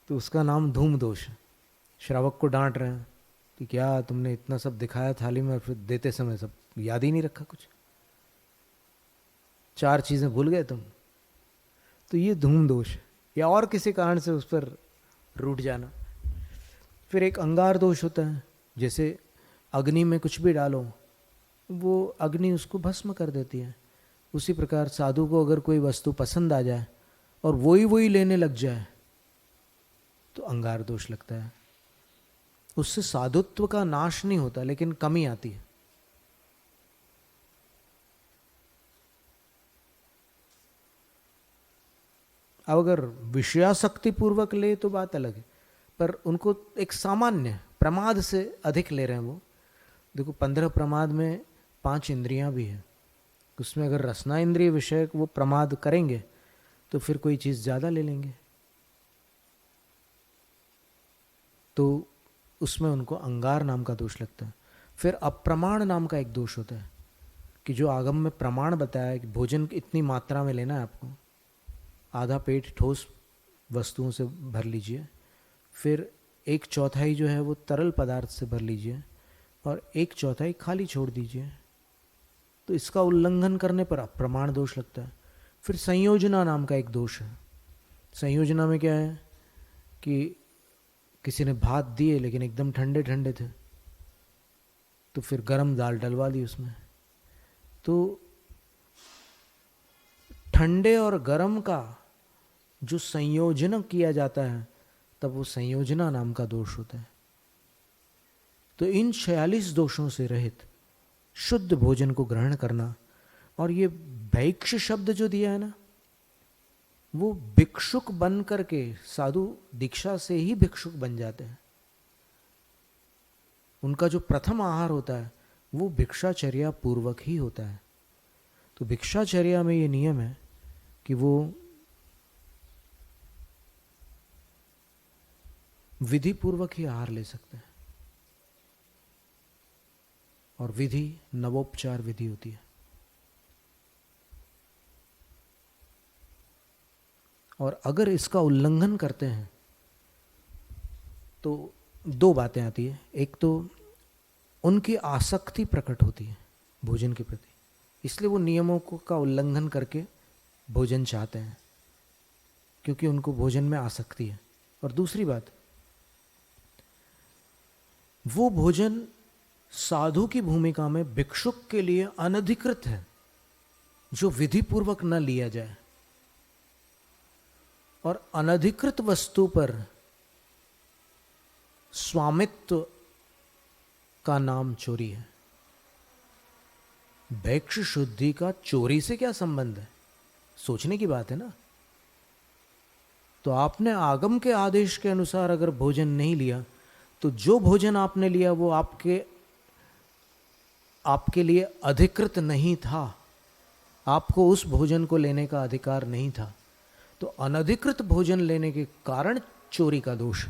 तो उसका नाम धूम दोष है। श्रावक को डांट रहे हैं कि क्या तुमने इतना सब दिखाया थाली में, फिर देते समय सब याद ही नहीं रखा, कुछ 4 चीजें भूल गए तुम। तो ये धूम दोष है, या और किसी कारण से उस पर रूठ जाना। फिर एक अंगार दोष होता है, जैसे अग्नि में कुछ भी डालो वो अग्नि उसको भस्म कर देती है। उसी प्रकार साधु को अगर कोई वस्तु पसंद आ जाए और वही लेने लग जाए तो अंगार दोष लगता है। उससे साधुत्व का नाश नहीं होता, लेकिन कमी आती है। अब अगर विषयासक्ति पूर्वक ले तो बात अलग है, पर उनको एक सामान्य प्रमाद से अधिक ले रहे हैं वो। देखो 15 प्रमाद में 5 इंद्रियां भी हैं, उसमें अगर रसना इंद्रिय विषय वो प्रमाद करेंगे तो फिर कोई चीज़ ज़्यादा ले लेंगे, तो उसमें उनको अंगार नाम का दोष लगता है। फिर अप्रमाण नाम का एक दोष होता है कि जो आगम में प्रमाण बताया है कि भोजन इतनी मात्रा में लेना है आपको, आधा पेट ठोस वस्तुओं से भर लीजिए, फिर 1/4 जो है वो तरल पदार्थ से भर लीजिए और 1/4 खाली छोड़ दीजिए। तो इसका उल्लंघन करने पर प्रमाण दोष लगता है। फिर संयोजना नाम का एक दोष है। संयोजना में क्या है कि किसी ने भात दिए लेकिन एकदम ठंडे ठंडे थे, तो फिर गरम दाल डलवा दी उसमें। तो ठंडे और गरम का जो संयोजन किया जाता है तब वो संयोजना नाम का दोष होता है। तो इन 46 दोषों से रहित शुद्ध भोजन को ग्रहण करना। और ये भैक्ष शब्द जो दिया है ना, वो भिक्षुक बन करके, साधु दीक्षा से ही भिक्षुक बन जाते हैं। उनका जो प्रथम आहार होता है वो भिक्षाचर्या पूर्वक ही होता है। तो भिक्षाचर्या में ये नियम है कि वो विधि पूर्वक ही आहार ले सकते हैं, और विधि नवोपचार विधि होती है। और अगर इसका उल्लंघन करते हैं तो दो बातें आती है। एक तो उनकी आसक्ति प्रकट होती है भोजन के प्रति, इसलिए वो नियमों का उल्लंघन करके भोजन चाहते हैं, क्योंकि उनको भोजन में आसक्ति है। और दूसरी बात, वो भोजन साधु की भूमिका में भिक्षुक के लिए अनधिकृत है, जो विधि पूर्वक न लिया जाए। और अनधिकृत वस्तु पर स्वामित्व का नाम चोरी है। भैक्ष शुद्धि का चोरी से क्या संबंध है? सोचने की बात है ना। तो आपने आगम के आदेश के अनुसार अगर भोजन नहीं लिया, तो जो भोजन आपने लिया वो आपके लिए अधिकृत नहीं था। आपको उस भोजन को लेने का अधिकार नहीं था। तो अनधिकृत भोजन लेने के कारण चोरी का दोष।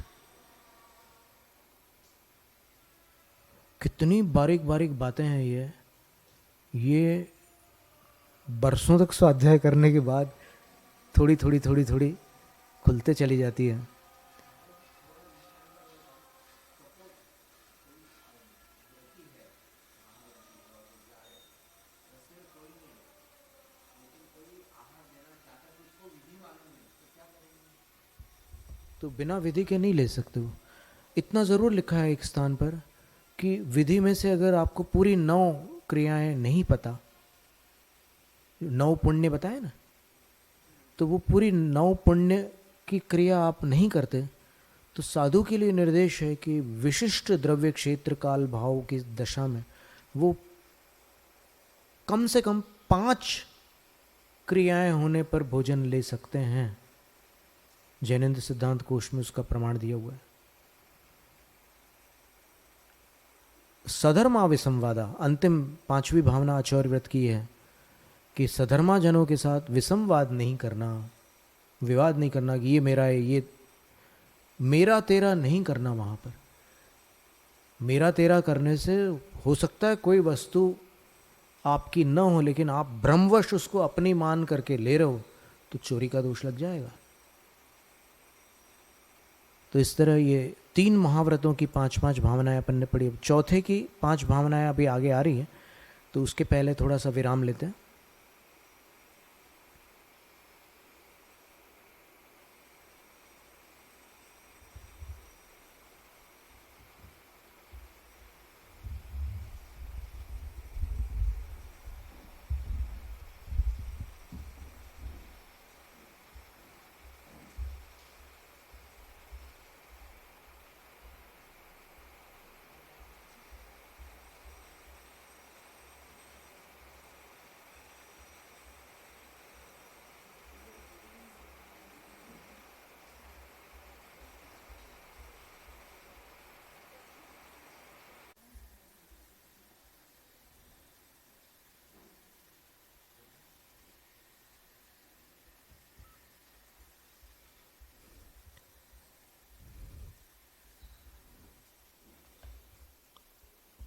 कितनी बारीक बारीक बातें हैं ये बरसों तक स्वाध्याय करने के बाद थोड़ी थोड़ी खुलते चली जाती है। तो बिना विधि के नहीं ले सकते हो। इतना ज़रूर लिखा है एक स्थान पर कि विधि में से अगर आपको पूरी 9 क्रियाएं नहीं पता, 9 पुण्य बताए ना, तो वो पूरी 9 पुण्य की क्रिया आप नहीं करते, तो साधु के लिए निर्देश है कि विशिष्ट द्रव्य क्षेत्र काल भाव की दशा में वो कम से कम 5 क्रियाएं होने पर भोजन ले सकते हैं। जैनेन्द्र सिद्धांत कोश में उसका प्रमाण दिया हुआ है। सधर्मा विसंवादा, अंतिम 5वीं भावना आचार्य व्रत की है कि सधर्मा जनों के साथ विसंवाद नहीं करना, विवाद नहीं करना कि ये मेरा है, ये मेरा तेरा नहीं करना। वहां पर मेरा तेरा करने से हो सकता है कोई वस्तु आपकी न हो, लेकिन आप भ्रमवश उसको अपनी मान करके ले रहे हो तो चोरी का दोष लग जाएगा। तो इस तरह ये 3 महाव्रतों की 5-5 भावनाएं अपन ने पढ़ी। चौथे की 5 भावनाएं अभी आगे आ रही हैं, तो उसके पहले थोड़ा सा विराम लेते हैं।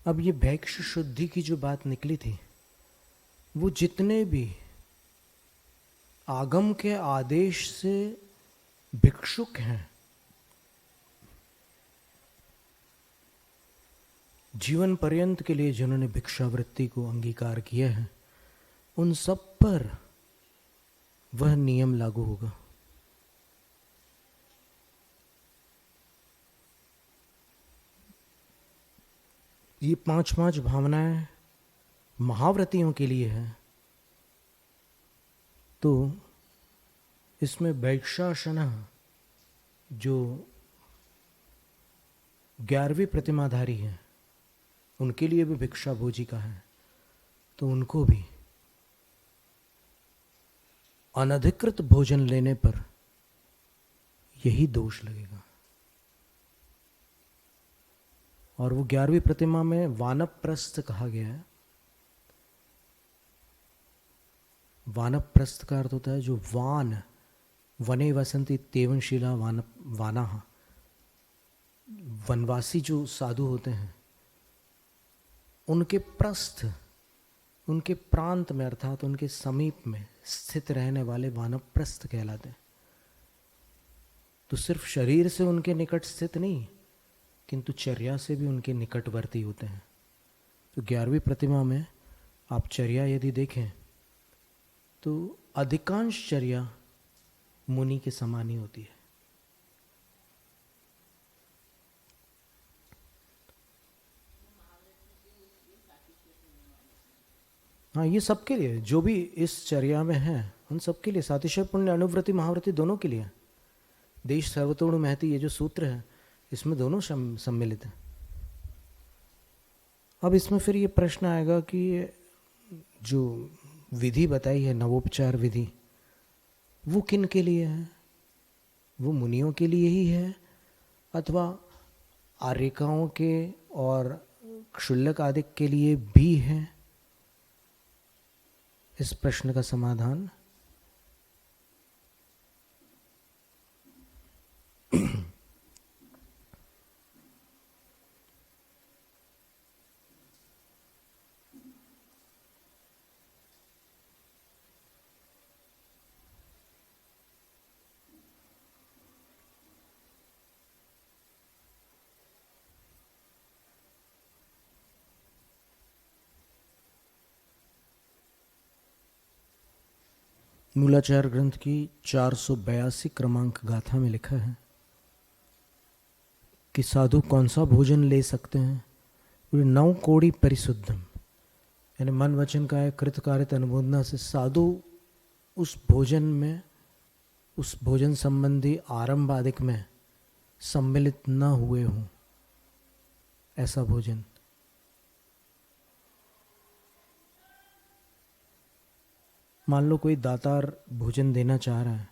अब ये भैक्ष शुद्धि की जो बात निकली थी, वो जितने भी आगम के आदेश से भिक्षुक हैं, जीवन पर्यंत के लिए जिन्होंने भिक्षावृत्ति को अंगीकार किया है, उन सब पर वह नियम लागू होगा। ये 5 भावनाएं महाव्रतियों के लिए है, तो इसमें वैक्षाशना जो 11वीं प्रतिमाधारी है, उनके लिए भी भिक्षा भोजी का है, तो उनको भी अनधिकृत भोजन लेने पर यही दोष लगेगा। और वो 11वीं प्रतिमा में वानप्रस्थ कहा गया है। वानप्रस्थ का अर्थ होता है जो वान, वने वसंती तेवनशीला वानाः, वनवासी जो साधु होते हैं उनके प्रस्थ, उनके प्रांत में अर्थात उनके समीप में स्थित रहने वाले वानप्रस्थ कहलाते हैं। तो सिर्फ शरीर से उनके निकट स्थित नहीं, किंतु चर्या से भी उनके निकटवर्ती होते हैं। तो 11वीं प्रतिमा में आप चर्या यदि देखें तो अधिकांश चर्या मुनि के समान ही होती है। हाँ, ये सबके लिए, जो भी इस चर्या में है उन सबके लिए, सातिशय पुण्य अनुव्रति महाव्रति दोनों के लिए। देश सर्वतोड़ महति ये जो सूत्र है इसमें दोनों सम्मिलित है। अब इसमें फिर ये प्रश्न आएगा कि जो विधि बताई है नवोपचार विधि, वो किन के लिए है? वो मुनियों के लिए ही है अथवा आर्यिकाओं के और क्षुल्लक आदि के लिए भी है? इस प्रश्न का समाधान मूलाचार ग्रंथ की 482 क्रमांक गाथा में लिखा है कि साधु कौन सा भोजन ले सकते हैं? 9 कोड़ी परिशुद्धम, यानी मन वचन का कृत कारित अनुमोदना से साधु उस भोजन में, उस भोजन संबंधी आरंभ आदिक में सम्मिलित न हुए हों, ऐसा भोजन। मान लो कोई दातार भोजन देना चाह रहा है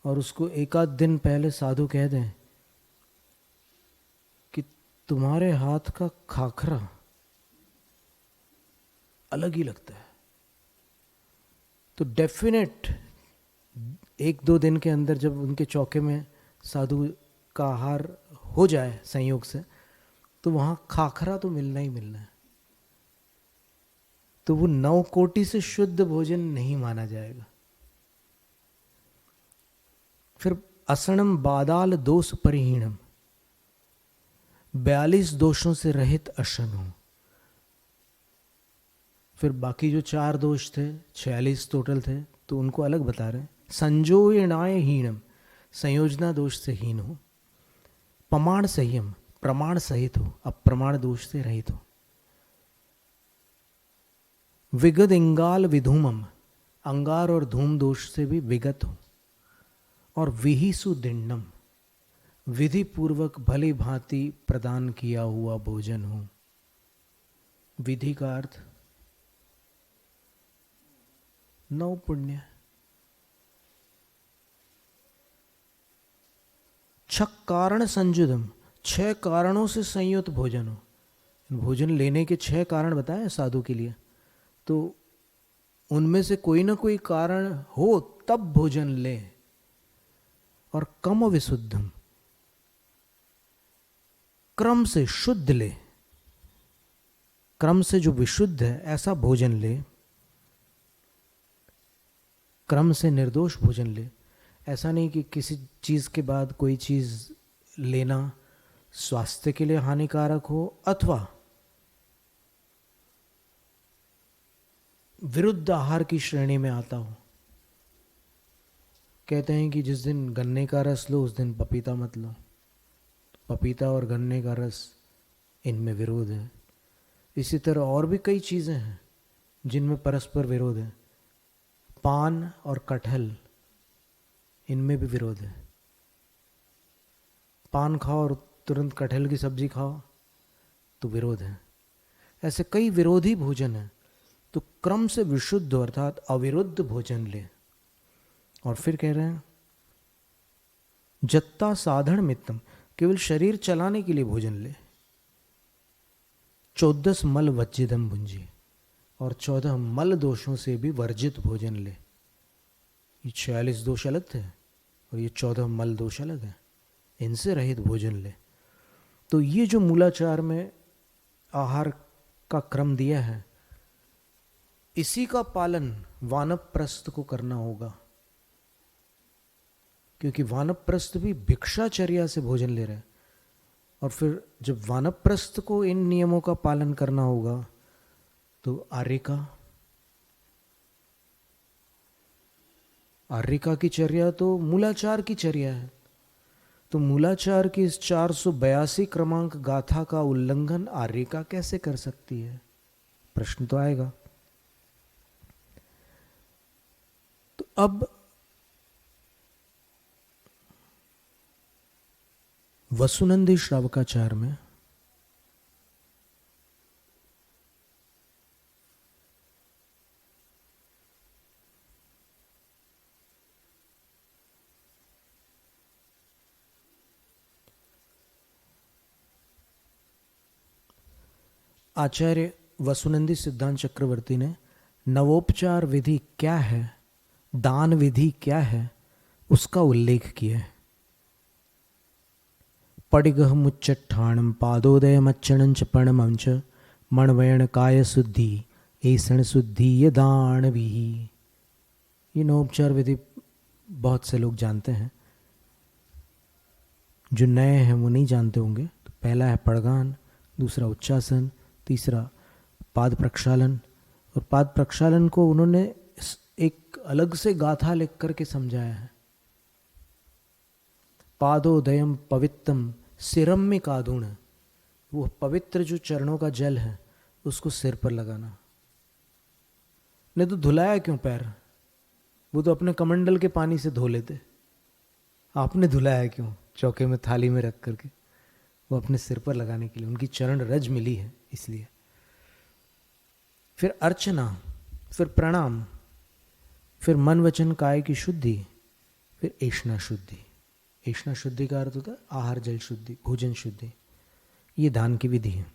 और उसको एक आध दिन पहले साधु कह दें कि तुम्हारे हाथ का खाखरा अलग ही लगता है, तो डेफिनेट 1-2 दिन के अंदर जब उनके चौके में साधु का आहार हो जाए संयोग से, तो वहाँ खाखरा तो मिलना ही मिलना है। तो वो 9 कोटि से शुद्ध भोजन नहीं माना जाएगा। फिर असणम बादाल दोष परिहीणम, 42 दोषों से रहित अशन हो। फिर बाकी जो 4 दोष थे, 46 टोटल थे, तो उनको अलग बता रहे हैं। संयोजनाय हीनम, संयोजना दोष से हीन हो। प्रमाण संयम, प्रमाण सहित हो, अप्रमाण दोष से रहित हो। विगत इंगाल विधूमम, अंगार और धूम दोष से भी विगत हो। और विहिसु दिंडम, विधि पूर्वक भली भांति प्रदान किया हुआ भोजन हो। विधि का अर्थ 9 पुण्य। छक कारण संयुदम, 6 कारणों से संयुक्त भोजन हो। भोजन लेने के 6 कारण बताए साधु के लिए, तो उनमें से कोई ना कोई कारण हो तब भोजन ले। और कम विशुद्धम, क्रम से शुद्ध ले, क्रम से जो विशुद्ध है ऐसा भोजन ले। क्रम से निर्दोष भोजन ले। ऐसा नहीं कि किसी चीज़ के बाद कोई चीज़ लेना स्वास्थ्य के लिए हानिकारक हो अथवा विरुद्ध आहार की श्रेणी में आता हो। कहते हैं कि जिस दिन गन्ने का रस लो उस दिन पपीता मत लो। पपीता और गन्ने का रस, इनमें विरोध है। इसी तरह और भी कई चीज़ें हैं जिनमें परस्पर विरोध है। पान और कटहल, इनमें भी विरोध है। पान खाओ और तुरंत कटहल की सब्जी खाओ तो विरोध है। ऐसे कई विरोधी भोजन है। तो क्रम से विशुद्ध अर्थात अविरुद्ध भोजन ले। और फिर कह रहे हैं जत्ता साधन मित्तम, केवल शरीर चलाने के लिए भोजन ले। 14 मल वज्जिदम भुंजी, और 14 मल दोषों से भी वर्जित भोजन ले। ये 46 दोष अलग थे और ये 14 मल दोष अलग है। इनसे रहित भोजन ले। तो ये जो मूलाचार में आहार का क्रम दिया है, इसी का पालन वानप्रस्थ को करना होगा। क्योंकि वानप्रस्थ भी भिक्षाचर्या से भोजन ले रहे हैं। और फिर जब वानप्रस्थ को इन नियमों का पालन करना होगा तो आर्यिका की चर्या तो मूलाचार की चर्या है। तो मूलाचार की इस 482 क्रमांक गाथा का उल्लंघन आर्यिका कैसे कर सकती है? प्रश्न तो आएगा। तो अब वसुनंदी श्रावकाचार में आचार्य वसुनंदी सिद्धांत चक्रवर्ती ने नवोपचार विधि क्या है, दान विधि क्या है, उसका उल्लेख किया है। पडिगह मुच्चट्ठाणम पादोदय मच्चणं च पणमं च मणवयण काय शुद्धि ऐसण शुद्धि ये दान विहि। ये नवोपचार विधि बहुत से लोग जानते हैं। जो नए हैं वो नहीं जानते होंगे। तो पहला है पड़गान, दूसरा उच्चासन, तीसरा पाद प्रक्षालन। और पाद प्रक्षालन को उन्होंने एक अलग से गाथा लिख करके समझाया है। पादोदयम पवित्रम सिरम में कादुण, वो पवित्र जो चरणों का जल है उसको सिर पर लगाना। नहीं तो धुलाया क्यों पैर? वो तो अपने कमंडल के पानी से धो लेते। आपने धुलाया क्यों? चौके में थाली में रख करके। वो अपने सिर पर लगाने के लिए, उनकी चरण रज मिली है इसलिए। फिर अर्चना, फिर प्रणाम, फिर मन वचन काय की शुद्धि, फिर ऐष्णा शुद्धि। ऐष्णा शुद्धि का अर्थ होता है आहार जल शुद्धि, भोजन शुद्धि। ये दान की विधि है।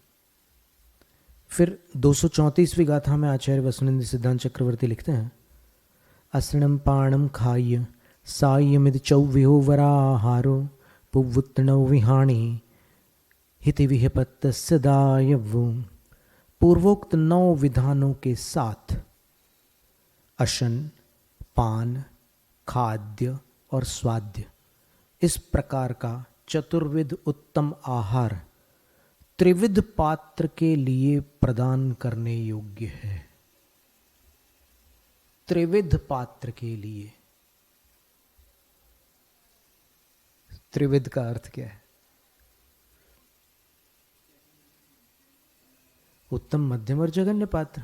फिर 234वीं गाथा में आचार्य वसुनंदी सिद्धांत चक्रवर्ती लिखते हैं असणम पाणम खाय सायमिद चौव्यो वराहारो पुवुत्तणौ विहाणी हिति विहपत्तस्य दायवो। पूर्वोक्त 9 विधानों के साथ अशन, पान, खाद्य और स्वाद्य, इस प्रकार का चतुर्विध उत्तम आहार त्रिविध पात्र के लिए प्रदान करने योग्य है। त्रिविध पात्र के लिए। त्रिविध का अर्थ क्या है? उत्तम, मध्यम और जघन्य पात्र।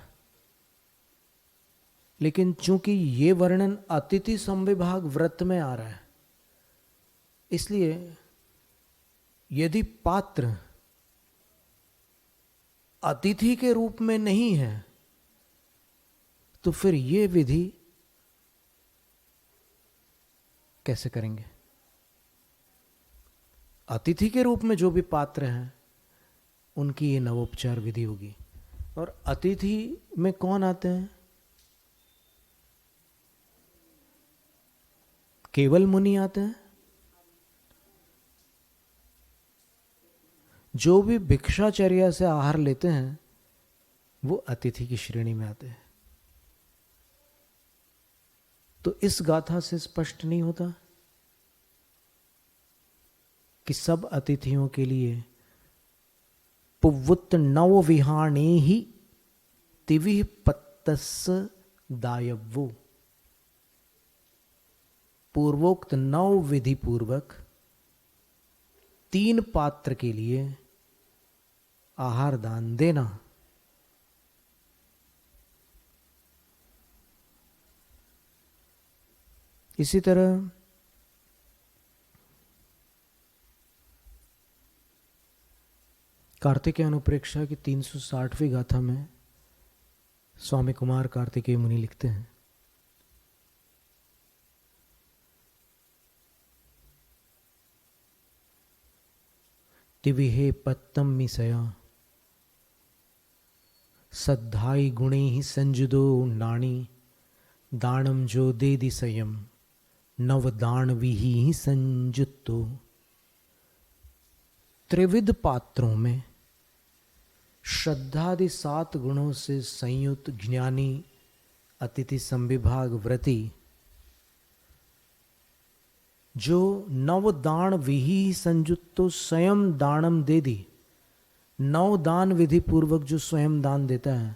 लेकिन चूंकि ये वर्णन अतिथि संविभाग व्रत में आ रहा है, इसलिए यदि पात्र अतिथि के रूप में नहीं है तो फिर ये विधि कैसे करेंगे? अतिथि के रूप में जो भी पात्र हैं उनकी ये नवोपचार विधि होगी। और अतिथि में कौन आते हैं? केवल मुनि आते हैं। जो भी भिक्षाचर्या से आहार लेते हैं वो अतिथि की श्रेणी में आते हैं। तो इस गाथा से स्पष्ट नहीं होता कि सब अतिथियों के लिए पुव्वुत नव विहाणे ही तिवि पत्तस दायवो, पूर्वोक्त नव विधि पूर्वक 3 पात्र के लिए आहार दान देना। इसी तरह कार्तिकेय अनुप्रेक्षा की 360वीं गाथा में स्वामी कुमार कार्तिकेय मुनि लिखते हैं, तिविहे पत्तम मिसया सद्धाई गुणे ही संजुदो नाणी, दानम जो दे दिसयम नव दान विही संजुतो। त्रिविध पात्रों में श्रद्धादि 7 गुणों से संयुक्त ज्ञानी अतिथि संविभाग व्रती जो नव दान विही संजुतो स्वयं दानम दे दी, 9 दान विधि पूर्वक जो स्वयं दान देता है,